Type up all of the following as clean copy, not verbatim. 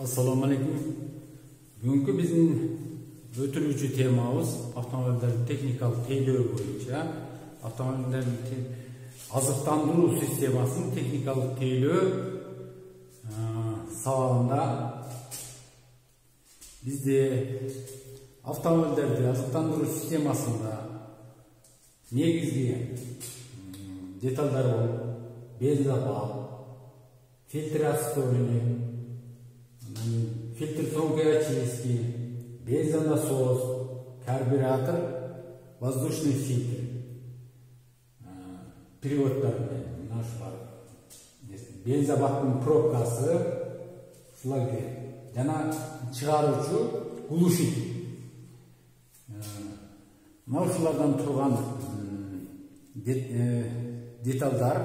Assalamu alaikum. Бүгінгі біздің өтілүүчү темабыз автомобилдердин техникалык тейлөө боюнча автомобилдердин азыктандыруу системасынын техникалык тейлөө сабагында бизде автомобилдерди азыктандыруу системасында негизги деталдар болуп бензобак, фильтр отстойник, фильтр тонкой очистки, бензонасос, карбюратор, воздушный фильтр, приводтар, бензобактын пробкасы, жана чыгаруучу глушитель. Ушулардан турган деталдар,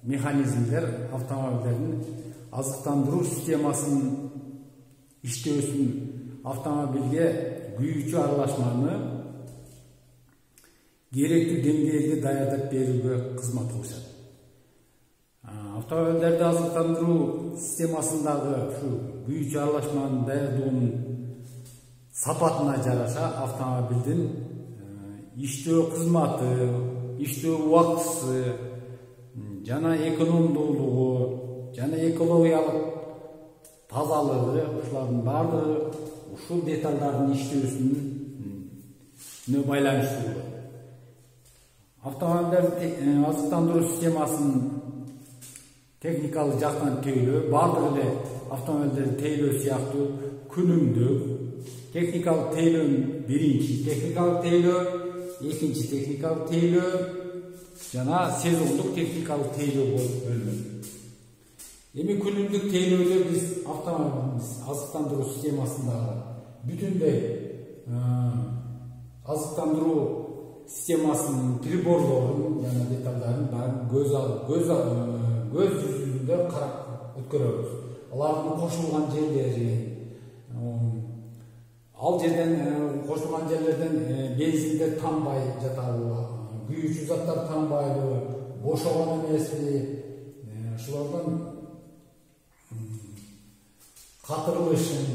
механизмдер автомобилдердин азыктандыруу системасынын иштөөсүн автомобилге күйүүчү аралашманы керектүү деңгээлде даярдап берүүгө кызмат кылышат. Автомобилдерди азыктандыруу системасындагы ушу күйүүчү аралашманын даярдоонун сапатына жараша автомобилдин иштөө кызматы, иштөө убактысы жана экономдуулугу жана экологиялык тазалыгы ушулардын баардыгы ушул деталдардын иштөөсүнө байланыштуу болот. Автомобилдердин азыктандыруу системасынын техникалык жактан тейлөө баардык эле автомобилдерди тейлөө сыяктуу күнүмдүк техникалык тейлөөнүн биринчи техникалык тейлөө, экинчи техникалык тейлөө жана сезондук техникалык тейлөө болуп бөлүнөт. Эми күнүмдүк тейлөөдө биз автомобилдин азыктандыруу системасындагы бүтүндөй азыктандыруу системасынын приборлорун жана деталдарын баарын көз жүзүндө карап өткөрөбүз. Алардын кошулган жерлери, ал жерден кошулган жерлерден бензиндер танбай жатабы, күйүүчү заттар танбайбы, бошогон эмеспи, ушулардан катырылышын,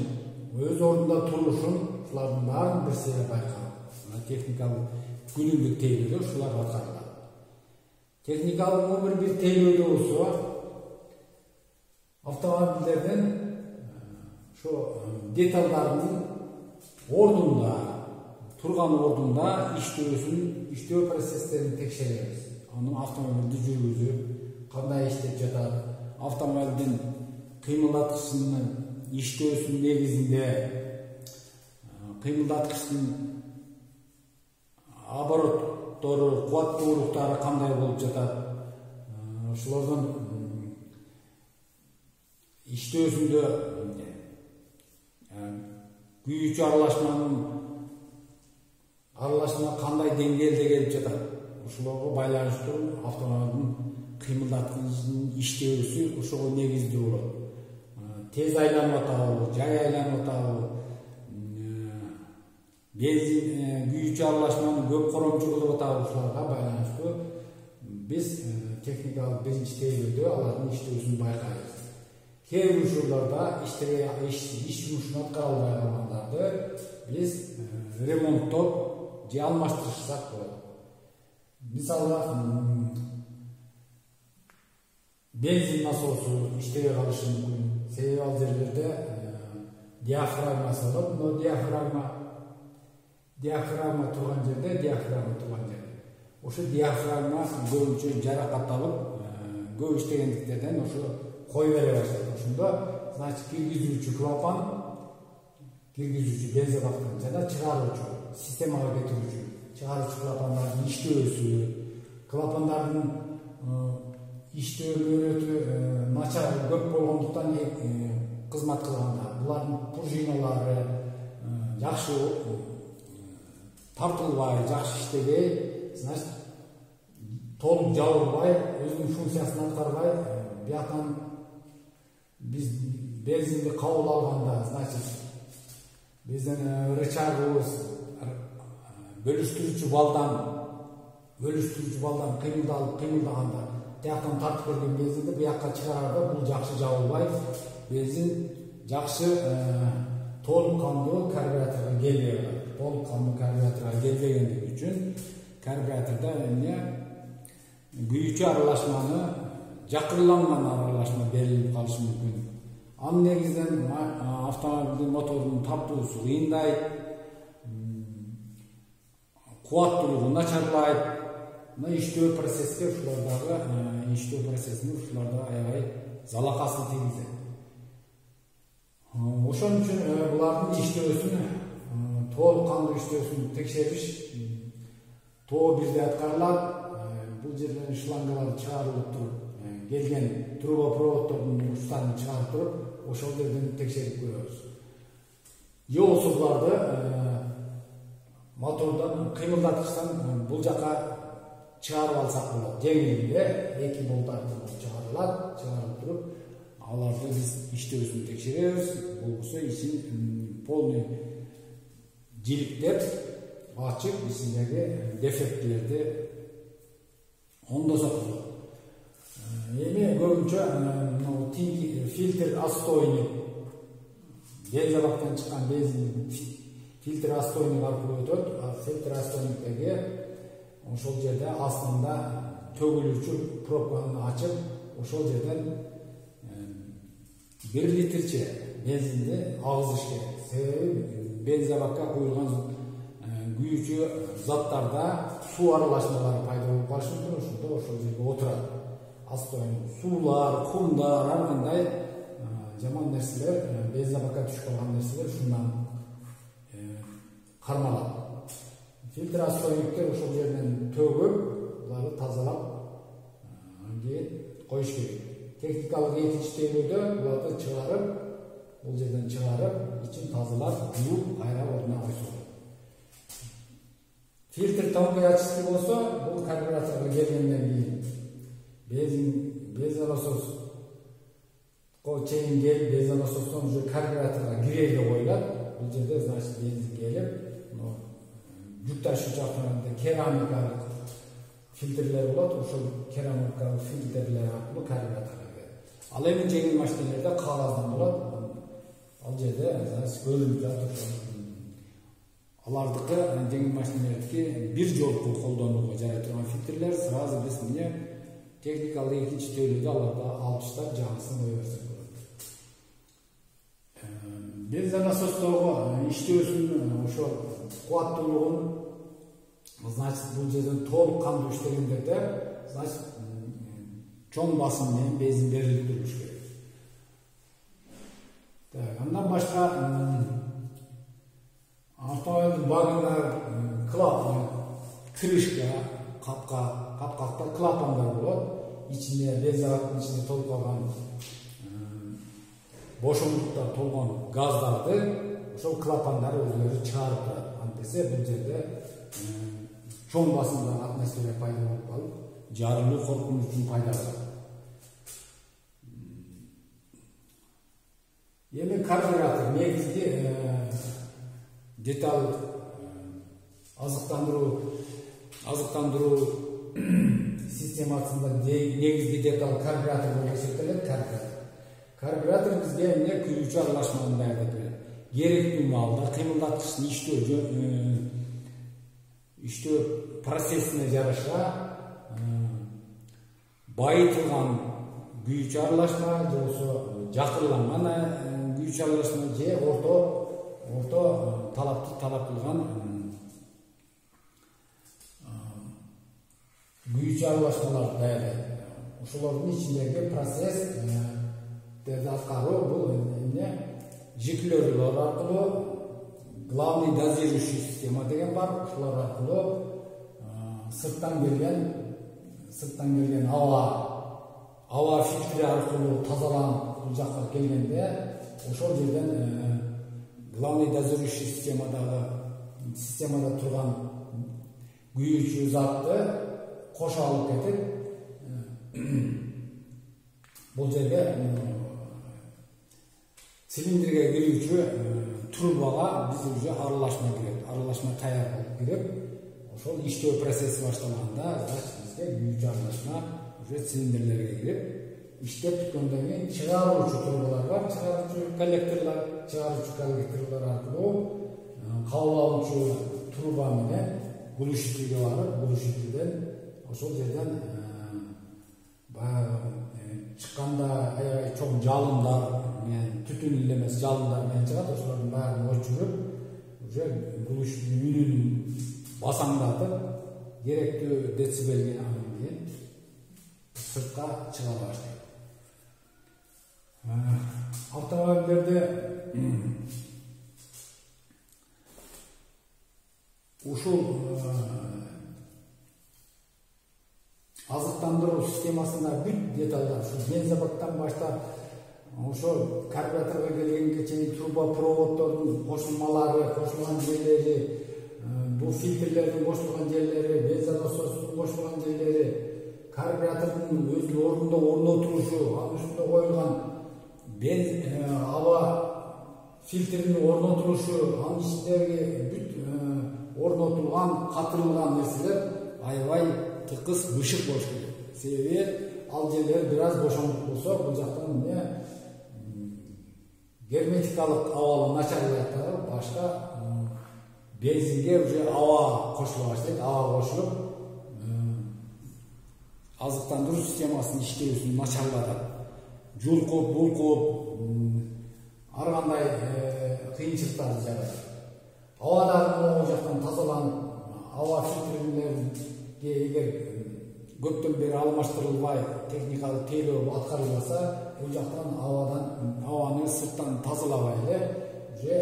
өз ордунда турушун, ушулардын баарын бир сере байкалат. Техникалык күнүмдүк тейлөөдө ушулар аткарылат. Техникалык бир тейлөөдө болсо автомобилдердин ошо деталдардын ордунда, турган ордунда иштөө процесстерин текшеребиз. Анын автомобилди жүргүзүп, кандай иштеп жатат, автомобилдин кыймылдаткычынын иштөөсүнүн негизинде кыймылдаткычтын обороттору, кубаттуулуктары кандай болуп жатат, ошолордун иштөөсүндө күйүүчү аралашма кандай деңгээлде келип жатат, ошолорго байланыштуу автомобилдин кыймылдаткычынын иштөөсү ошого негиздүү болот. Тез айланып атабы, жай айланып атабы, бензин күйүүчү аралашманын көп коромчу болуп атабы, ушуларга байланыштуу биз техникалык биринчи тейлөөдө алардын иштөөсүн байкайбыз. Кээ бир учурларда иш жумушун аткара албай калгандарды биз ремонттоп же алмаштырышсак болот. Мисалы бензин насосу иштебей калышы мүмкүн. Себеби ал жерлерде диафрагмасы болот. Но диафрагма турган жерде, ошо диафрагма көбүнчө жаракат алып, көп иштегендиктерден ошо кой бере баштайт. Ошондо, значит, киргизүүчү клапан, бензобактын жана чыгаруучу, системага кетирүүчү, чыгаруучу клапандардын иштөөсү, клапандардын иштөө мөөнөтү начар көп болгондуктан кызмат кылганда булардын пружиналары жакшы тартылбай, жакшы иштебей, значит, толук жабылбай, өзүнүн функциясын аткарбай, бияктан биз бензинди кабыл алганда, значит, биздин рычагыбыз бөлүштүрүүчү балдан кыймылдаганда тияктан тартып берген бензинди бияка чыгарарда бул жакшы жабылбай, бензин жақсы толыққанды карбюраторға келбей қалады. Толыққанды карбюраторға келбегендігі үшін карбюраторда күйүүчү аралашманы жакырланган аралашма берилип калышы мүмкүн. Анын негизинен автомобилдин моторунун таптуусу кыйындайт, кубаттуулугу начарлайт. Иштөө процесске ушуларда аябай залакасын тийгизет. Ошон үчүн булардын иштөөсүн толуккандуу иштөөсүн текшериш тоо бирде аткарылат. Бул жерден шлангалар чыгарылып туруп, келген трубопроводдордун учтарын чыгарып туруп, ошол жерден текшерип көрөбүз. Же болсо буларды мотордон кыймылдаткычтан бул жака чыгарып алсак болот. Жеңил эле 2 болт аркылуу чыгарылат, чыгарып туруп, аларды биз иштөөсүн текшеребиз. Болбосо ичин полный жиликтеп, ачып, ичиндеги дефектилерди оңдосок болот. Эми көбүнчө фильтр отстойник, бензобактан чыккан бензин фильтр отстойник аркылуу өтөт. Фильтр отстойниктеги ошол жерде астында төгүлүүчү пробканы ачып, ошол жерден 1 литрче бензинди агызыш керек. Себеби бензобакка куюлган күйүүчү заттарда суу аралашмалары пайда болуп калышы мүмкүн. Ошондо ошол жерге отурат. Отстойник, суулар, кумдар, ар кандай жаман нерселер, бензобакка түшүп калган нерселер ушундан кармалат. Фильтр отстойниктер ошол жерден төгүп, буларды тазалап, кийин коюш керек. Техникалык экинчи тейлөөдө буларды чыгарып, бул жерден чыгарып, ичин тазалап, жууп, кайра ордуна койсок. Фильтр тонкий очистки болсо, бул карбюраторго келгенден кийин бензонасоско чейин келип, бензонасостон уже карбюраторго кирей деп коюлат. Бул жерде значит бензин келип, жүк ташуучу автомобилде керамикалык фильтрлер болот. Ошол керамикалык фильтрлер аркылуу карбюраторго келет. Ал эми жеңил машиналарда кагаздан болот. Ал жерде көрүнүп жатат. Алардыкы жеңил машиналардыкы бир жолку колдонууга жарай турган фильтрлер сразу биз эмне техникалык экинчи тейлөөдө аларда алып таштап жаңысын кое берсек болот. Бензонасостогу иштөөсүн ошол кубаттуулугун значит бул жерден толук кандуу иштегендерде значит чоң басым менен бензин берилип туруш керек. Андан башка автомобилдин багында клапан, крышка, капкакта клапандар болот. Ичинде бензобактын ичинде толуп калган бошондукта толгон газдарды ошол клапандар өзүлөрү чыгарып турат. Антесе бул жерде чоң басымда атмосфера пайда болуп калып, жарылуу коркунучун пайда болот. Эми карбюратор негизги деталь азыктандыруу системасында негизги деталь карбюратор болуп эсептелет. Карбюратор бизге эмне күйүүчү аралашманы даярдап берет. Керектүү маалда кыймылдаткычтын иштөө процессине жараша байытылган күйүүчү аралашма, же болсо жакырланган күйүүчү аралашма, же орто талап кылган күйүүчү аралашмалар даярдайт. Ошолордун ичиндеги процесстерди аткаруу бул эмне жиклөрлөр аркылуу, главный дозирующий система деген бар. Ушулар аркылуу сырттан келген аба фильтри аркылуу тазаланып бул жакка келгенде ошол жерден главный дозирующий системада турган күйүүчү затты кошо алып кетип, бул жерге цилиндрге кирүүчү трубага биз уже аралашма кирет. Аралашма таяр болуп кирип, ошол иштөө процесси башталганда, значит бизге күйүүчү аралашма уже цилиндрлерге кирип, иштеп бүткөндөн кийин чыгаруучу трубалар бар, чыгаруучу коллекторлор аркылуу кабыл алуучу труба менен глушительге барып, глушительден ошол жерден баягы чыкканда аябай чоң жалындар менен, түтүн эле эмес жалындар менен чыгат, ошолордун баарын өчүрүп, уже глушителдин үнүн басаңдатып, керектүү децибелге анан кийин сыртка чыга баштайт. Автомобилдерде ушул азыктандыруу системасында бүт деталдар, ушу бензобактан баштап ошол карбюраторго келгенге чейин труба проводдордун кошулмалары, кошулган жерлери, бул фильтрлердин кошулган жерлери, бензонасостун кошулган жерлери, карбюратордун өзүнүн ордунда орнотулушу, анын үстүнө коюлган аба фильтринин орнотулушу, анын ичиндеги бүт орнотулган, катырылган нерселер аябай тыкыз бышык болуш керек. Себеби ал жерлер бир аз бошондук болсо, бул жактан эмне герметикалык абалы начарлайт, башка бензинге уже аба кошула баштайт, аба кошулуп азыктандыруу системасынын иштөөсүн начарлатат. Жулкуп, булкуп, ар кандай кыйынчылыктарды жаратат. Аба дагы могу жактан тазаланып, аба фильтрлеринге эгер көптөн бери алмаштырылбай, техникалык тейлөө аткарылбаса, бул жактан абаны сырттан тазалабай эле уже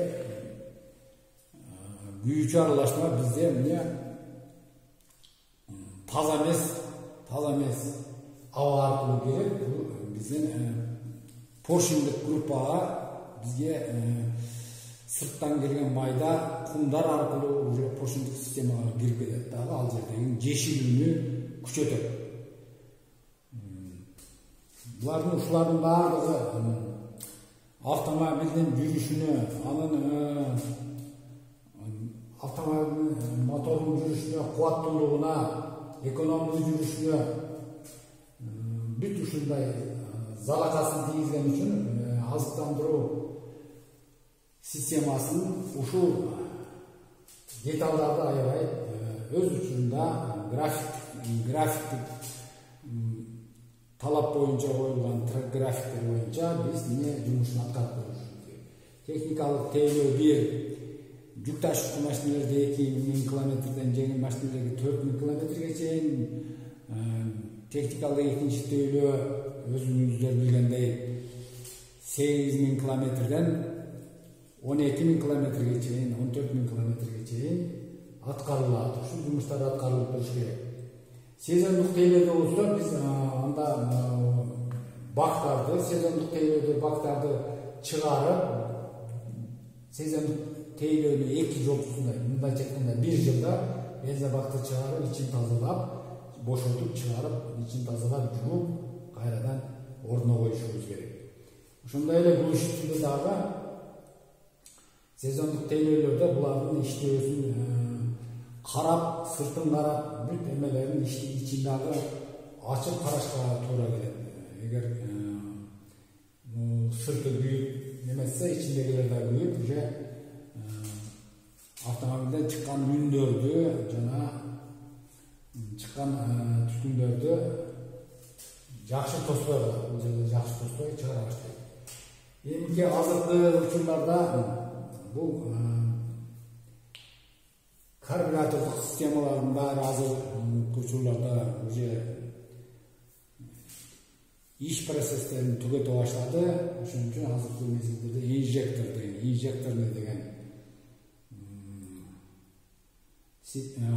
күйүүчү аралашма бизде эмне таза эмес аба аркылуу келип, бул биздин поршендик группага бизге сырттан келген майда кумдар аркылуу уже поршендик системага кирип кетет дагы, ал жердеги жешилүүнү күчөтөт. Ушулардын баардыгы автомобилдин жүрүшүнө, анын автомобилдин мотордун жүрүшүнө, кубаттуулугуна, экономдуу жүрүшүнө бүт ушундай залакасын тийгизген үчүн азыктандыруу системасын ушул деталдарды аябай өз учурунда графиктик талап боюнча коюлган графиктер боюнча биз эмне жумушун аткарып коюшубуз керек. Техникалык тейлөө 1, жүк ташуучу машиналерде 2000 километрден жеңил машиналерге 4000 километрге чейин, техникалык экинчи тейлөө өзүңүздөр билгендей 8000 километрден 12000 километрге чейин, 14000 километрге чейин аткарылат. Ушул жумуштар аткарылып туруш керек. Сезондук тейлөөдө болсо биз анда сезондук тейлөөдө бактарды чыгарып, сезондук тейлөөнү 2 жолтусунда, мындайча айтканда 1 жылда бензобакты чыгарып, ичин тазалап, бошотуп чыгарып, ичин тазалап, жууп, кайрадан ордуна коюшубуз керек. Ошондой эле бул иштинде дагы сезондук тейлөөлөрдө булардын иштөөсүн карап, сыртын карап, бүт эмелерин ичин дагы ачып карашка туура келет. Эгер сырты күйүп эмесе, ичиндегилер да күйүп, уже автомобилден чыккан үндөрдү жана чыккан түтүндөрдү жакшы тоспой калат. Бул жерде жакшы тоспой чыгара баштайт. Эмки азыркы учурларда бул карбюратордук системалардын баары азыркы учурларда уже иш процесстерин түгөтө баштады. Ошон үчүн азыркы мезгилде инжекторный деген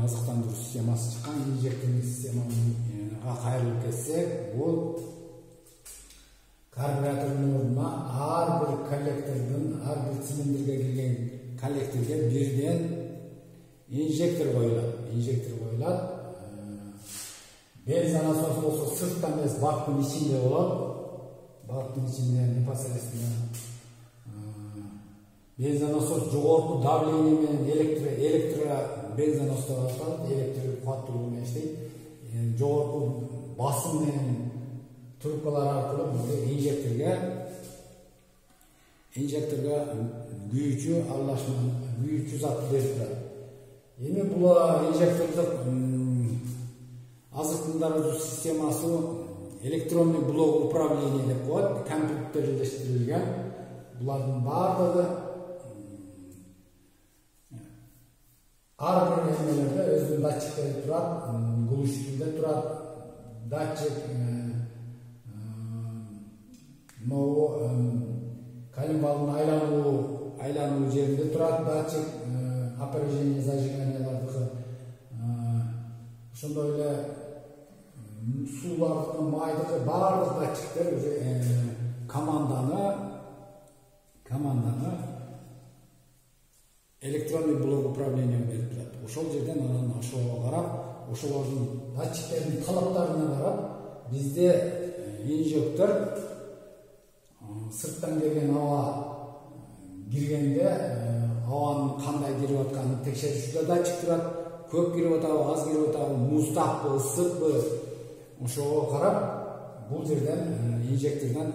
азыктандыруу системасы чыккан. Инжекторный системага кайрылып кетсек, бул карбюратордун ордуна ар бир коллектордун, ар бир цилиндрге кирген коллекторге бирден инжектор коюлат. Бензонасос болсо сыртта эмес, бактын ичинде болот. Бактын ичинде непосредственно бензонасос жогорку давление менен бензоносто аталат, электр кубаттуулугу менен иштейт. Жогорку басым менен трубкалар аркылуу бизде инжекторго күйүүчү аралашма күйүүчү зат берип турат. Эми бул инжектордук азыктын таратуу системасы электронный блок управления деп коет, компьютерлештирилген. Булардын баардыгы ар бир эмелерде өзүнүн датчиктери турат, глушителде турат, датчик могу колембалдын айлануу жеринде турат, датчик опережение зажиганиялардыкы, ошондой эле суулардыкы, майдыкы баардык датчиктер уже команданы электронный блок управления берип турат. Ошол жерден анан ошого карап, ошолордун датчиктердин талаптарына карап, бизде инжектор сырттан келген аба киргенде абанын кандай кирип атканын текшерүүчүдө датчик турат. Көп кирип атабы, аз кирип атабы, муздакпы, ысыкпы, ошого карап бул жерден инжектордон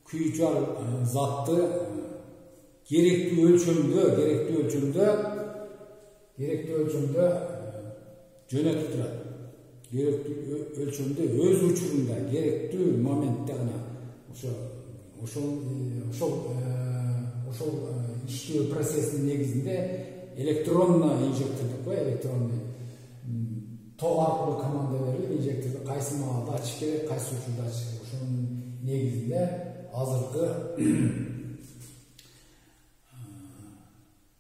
күйүүчү затты керектүү өлчөмдө жөнөтүп турат. Керектүү өлчөмдө өз учурунда керектүү моментте гана ошол иштөө процессинин негизинде электронный инжектор деп кой, электронный ток аркылуу команда берилип, инжекторду кайсы маалда ачыш керек, кайсы учурда ачыш керек. Ошонун негизинде азыркы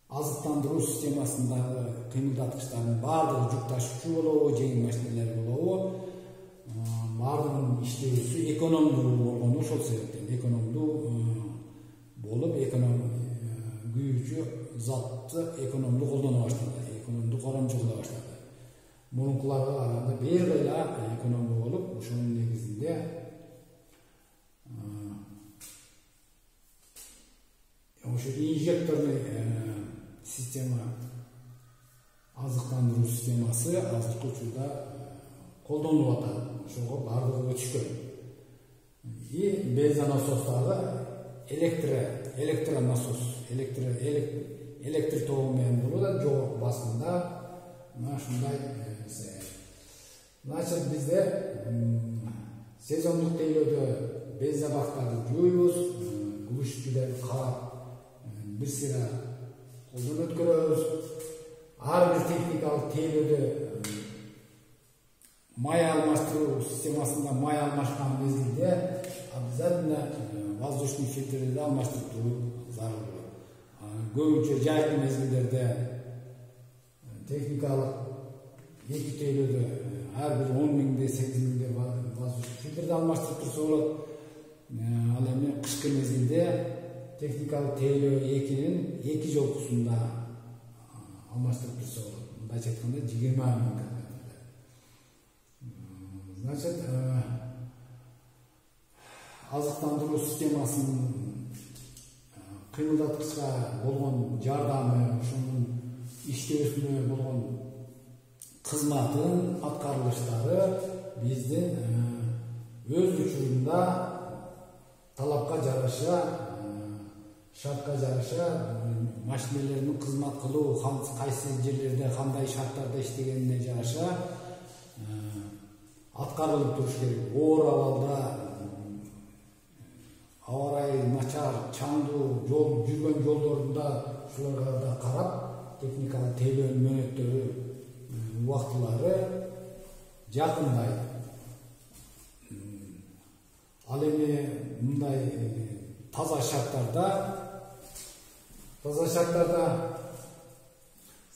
азыктандыруу системасындагы кыймылдаткычтардын баардыгы жүк ташуучу болобу, жеңил машиналар болобу, баардыгынын иштөөсү экономдуу болгону ошол себептен экономдуу болуп, күйүүчү затты экономдуу колдоно баштады, экономдуу коромчу кыла баштады. Мурункуларга караганда бир кыйла экономдуу болуп, ошонун негизинде ошо инжекторный система, азыктандыруу системасы азыркы учурда колдонулуп атат. Ошого баардыгы өтүшкөн. И бензонасостагы электронасос, электр тогу менен болот, жогорку басымда мына ушундай. Значит, бизде сезондук тейлөөдө бензобактарды жууйбуз, глушителерди карап бир сыйра колдон өткөрөбүз. Ар бир техникалык тейлөөдө май алмаштыруу системасында май алмашкан мезгилде обязательно воздушный фильтрди алмаштырып туруу зарыл. Көбүнчө жайкы мезгилдерде техникалык эки тейлөөдө ар бир 10 миңде 8 миңде воздушный фильтрди алмаштырып турса болот. Ал эми кышкы мезгилде техникалык тейлөө 2-нин 2 жолкусунда алмаштырып турса болот. Мындайча айтканда 20 миң. Значит, азыктандыруу системасынын кыймылдаткычка болгон жардамы, ошонун иштөөсүнө болгон кызматын, аткарылыштары биздин өз учурунда талапка жараша, шартка жараша машиналердин кызмат кылуу, кайсы жерлерде кандай шарттарда иштегенине жараша аткарылып туруш керек. Оор абалда аба ырайы начар, чаңдуу жол жүргөн жолдорунда ушуларга да карап, техникалык тейлөөнүн мөөнөттөрү, убактылары жакындай. Ал эми мындай таза шарттарда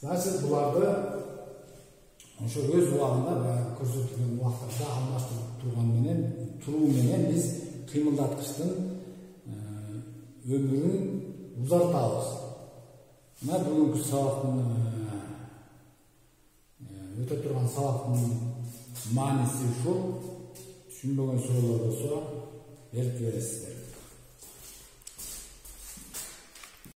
значит буларды ошо өз убагында көрсөтүлгөн убактарда алмаштырып туруу менен биз кыймылдаткычтын өмүрүн узартабыз. Мына бүгүнкү сабактын өтө турган сабактын мааниси ушул. Түшүнбөгөн суроолор болсо берип бересиздер.